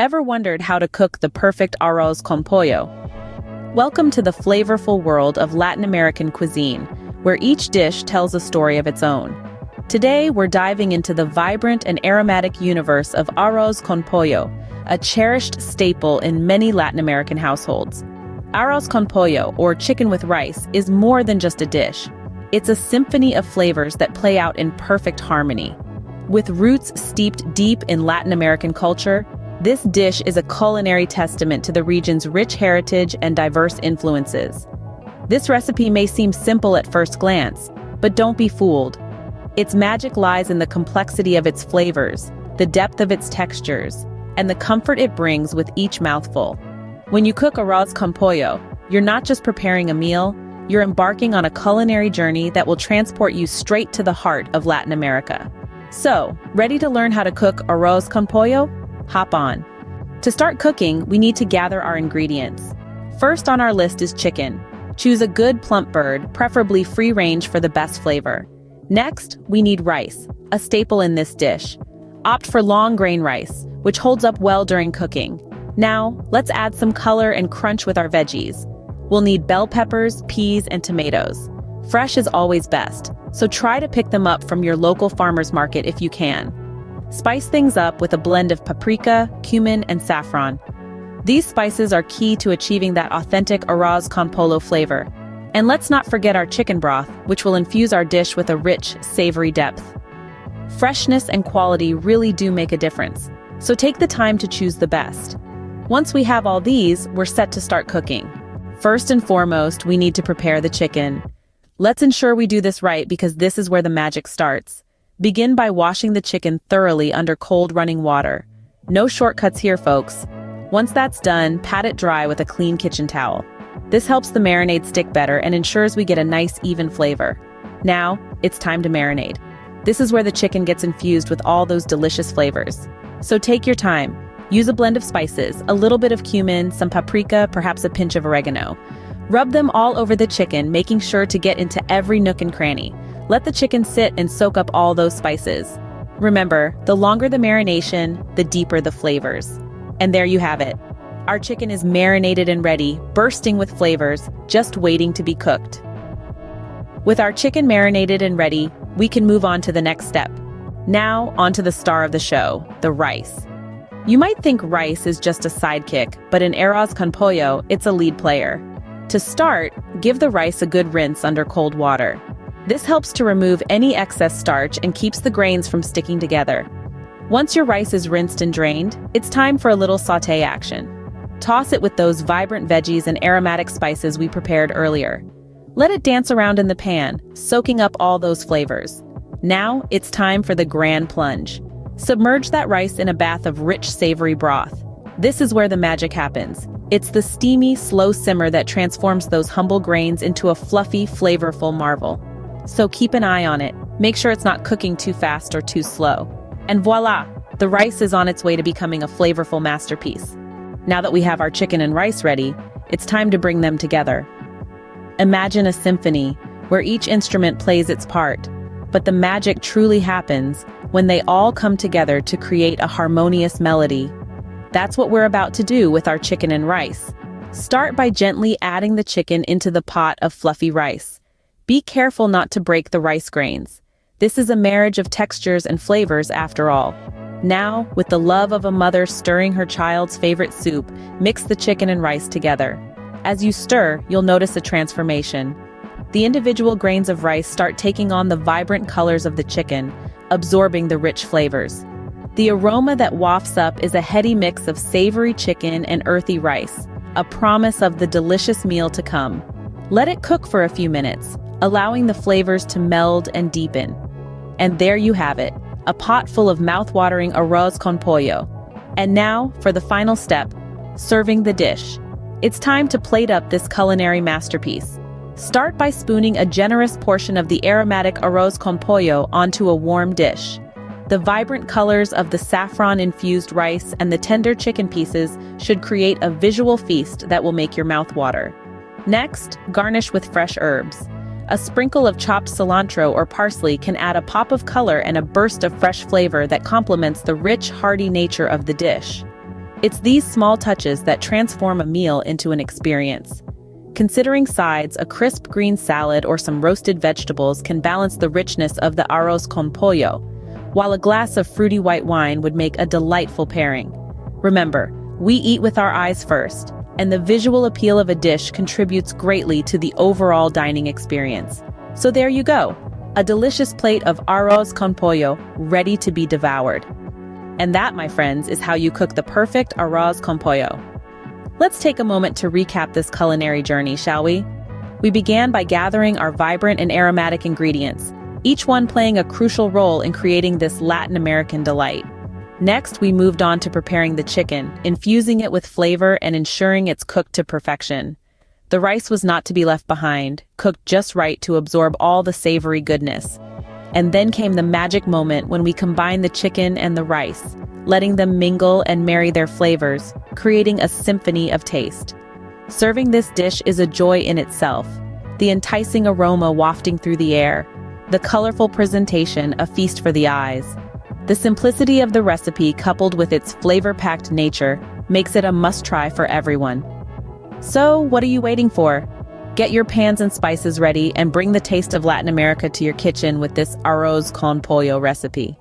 Ever wondered how to cook the perfect arroz con pollo? Welcome to the flavorful world of Latin American cuisine, where each dish tells a story of its own. Today, we're diving into the vibrant and aromatic universe of arroz con pollo, a cherished staple in many Latin American households. Arroz con pollo, or chicken with rice, is more than just a dish. It's a symphony of flavors that play out in perfect harmony. With roots steeped deep in Latin American culture, this dish is a culinary testament to the region's rich heritage and diverse influences. This recipe may seem simple at first glance, but don't be fooled. Its magic lies in the complexity of its flavors, the depth of its textures, and the comfort it brings with each mouthful. When you cook arroz con pollo, you're not just preparing a meal, you're embarking on a culinary journey that will transport you straight to the heart of Latin America. So, ready to learn how to cook arroz con pollo? Hop on. To start cooking, we need to gather our ingredients. First on our list is chicken. Choose a good plump bird, preferably free-range for the best flavor. Next, we need rice, a staple in this dish. Opt for long grain rice, which holds up well during cooking. Now, let's add some color and crunch with our veggies. We'll need bell peppers, peas, and tomatoes. Fresh is always best, so try to pick them up from your local farmer's market if you can. Spice things up with a blend of paprika, cumin, and saffron. These spices are key to achieving that authentic arroz con pollo flavor. And let's not forget our chicken broth, which will infuse our dish with a rich, savory depth. Freshness and quality really do make a difference, so take the time to choose the best. Once we have all these, we're set to start cooking. First and foremost, we need to prepare the chicken. Let's ensure we do this right because this is where the magic starts. Begin by washing the chicken thoroughly under cold running water. No shortcuts here, folks. Once that's done, pat it dry with a clean kitchen towel. This helps the marinade stick better and ensures we get a nice, even flavor. Now, it's time to marinate. This is where the chicken gets infused with all those delicious flavors. So take your time. Use a blend of spices, a little bit of cumin, some paprika, perhaps a pinch of oregano. Rub them all over the chicken, making sure to get into every nook and cranny. Let the chicken sit and soak up all those spices. Remember, the longer the marination, the deeper the flavors. And there you have it. Our chicken is marinated and ready, bursting with flavors, just waiting to be cooked. With our chicken marinated and ready, we can move on to the next step. Now, on to the star of the show, the rice. You might think rice is just a sidekick, but in arroz con pollo, it's a lead player. To start, give the rice a good rinse under cold water. This helps to remove any excess starch and keeps the grains from sticking together. Once your rice is rinsed and drained, it's time for a little sauté action. Toss it with those vibrant veggies and aromatic spices we prepared earlier. Let it dance around in the pan, soaking up all those flavors. Now, it's time for the grand plunge. Submerge that rice in a bath of rich, savory broth. This is where the magic happens. It's the steamy, slow simmer that transforms those humble grains into a fluffy, flavorful marvel. So keep an eye on it. Make sure it's not cooking too fast or too slow. And voila! The rice is on its way to becoming a flavorful masterpiece. Now that we have our chicken and rice ready, it's time to bring them together. Imagine a symphony where each instrument plays its part, but the magic truly happens when they all come together to create a harmonious melody. That's what we're about to do with our chicken and rice. Start by gently adding the chicken into the pot of fluffy rice. Be careful not to break the rice grains. This is a marriage of textures and flavors after all. Now, with the love of a mother stirring her child's favorite soup, mix the chicken and rice together. As you stir, you'll notice a transformation. The individual grains of rice start taking on the vibrant colors of the chicken, absorbing the rich flavors. The aroma that wafts up is a heady mix of savory chicken and earthy rice, a promise of the delicious meal to come. Let it cook for a few minutes, allowing the flavors to meld and deepen. And there you have it, a pot full of mouth-watering arroz con pollo. And now, for the final step, serving the dish. It's time to plate up this culinary masterpiece. Start by spooning a generous portion of the aromatic arroz con pollo onto a warm dish. The vibrant colors of the saffron-infused rice and the tender chicken pieces should create a visual feast that will make your mouth water. Next, garnish with fresh herbs. A sprinkle of chopped cilantro or parsley can add a pop of color and a burst of fresh flavor that complements the rich, hearty nature of the dish. It's these small touches that transform a meal into an experience. Considering sides, a crisp green salad or some roasted vegetables can balance the richness of the arroz con pollo, while a glass of fruity white wine would make a delightful pairing. Remember, we eat with our eyes first, and the visual appeal of a dish contributes greatly to the overall dining experience. So there you go, a delicious plate of arroz con pollo ready to be devoured. And that, my friends, is how you cook the perfect arroz con pollo. Let's take a moment to recap this culinary journey, shall we? We began by gathering our vibrant and aromatic ingredients, each one playing a crucial role in creating this Latin American delight. Next, we moved on to preparing the chicken, infusing it with flavor and ensuring it's cooked to perfection. The rice was not to be left behind, cooked just right to absorb all the savory goodness. And then came the magic moment when we combined the chicken and the rice, letting them mingle and marry their flavors, creating a symphony of taste. Serving this dish is a joy in itself, the enticing aroma wafting through the air, the colorful presentation a feast for the eyes. The simplicity of the recipe coupled with its flavor-packed nature makes it a must-try for everyone. So, what are you waiting for? Get your pans and spices ready and bring the taste of Latin America to your kitchen with this arroz con pollo recipe.